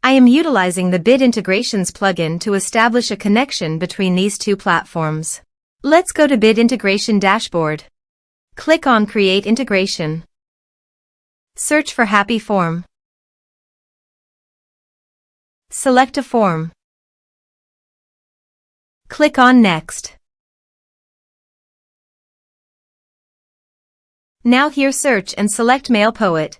I am utilizing the Bit Integrations plugin to establish a connection between these two platforms. Let's go to Bit Integration Dashboard. Click on Create Integration. Search for Happyform. Select a form. Click on Next. Now here search and select MailPoet.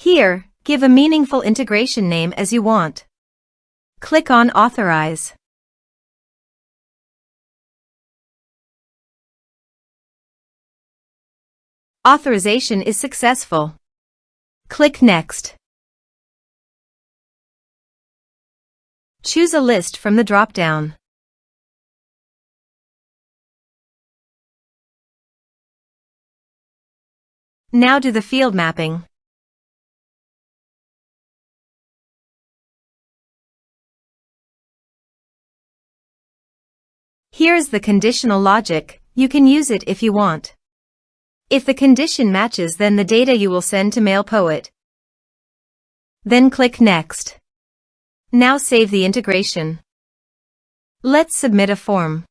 Here, give a meaningful integration name as you want. Click on Authorize. Authorization is successful. Click Next. Choose a list from the drop-down. Now do the field mapping. Here's the conditional logic. You can use it if you want. If the condition matches, then the data you will send to MailPoet. Then click Next. Now save the integration. Let's submit a form.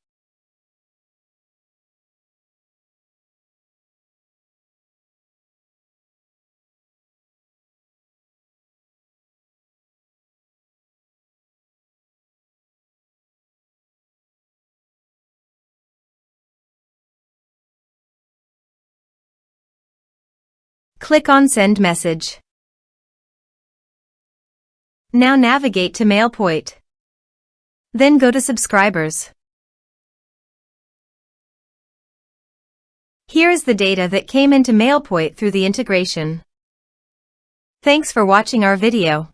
Click on Send Message. Now navigate to MailPoet. Then go to Subscribers. Here is the data that came into MailPoet through the integration. Thanks for watching our video.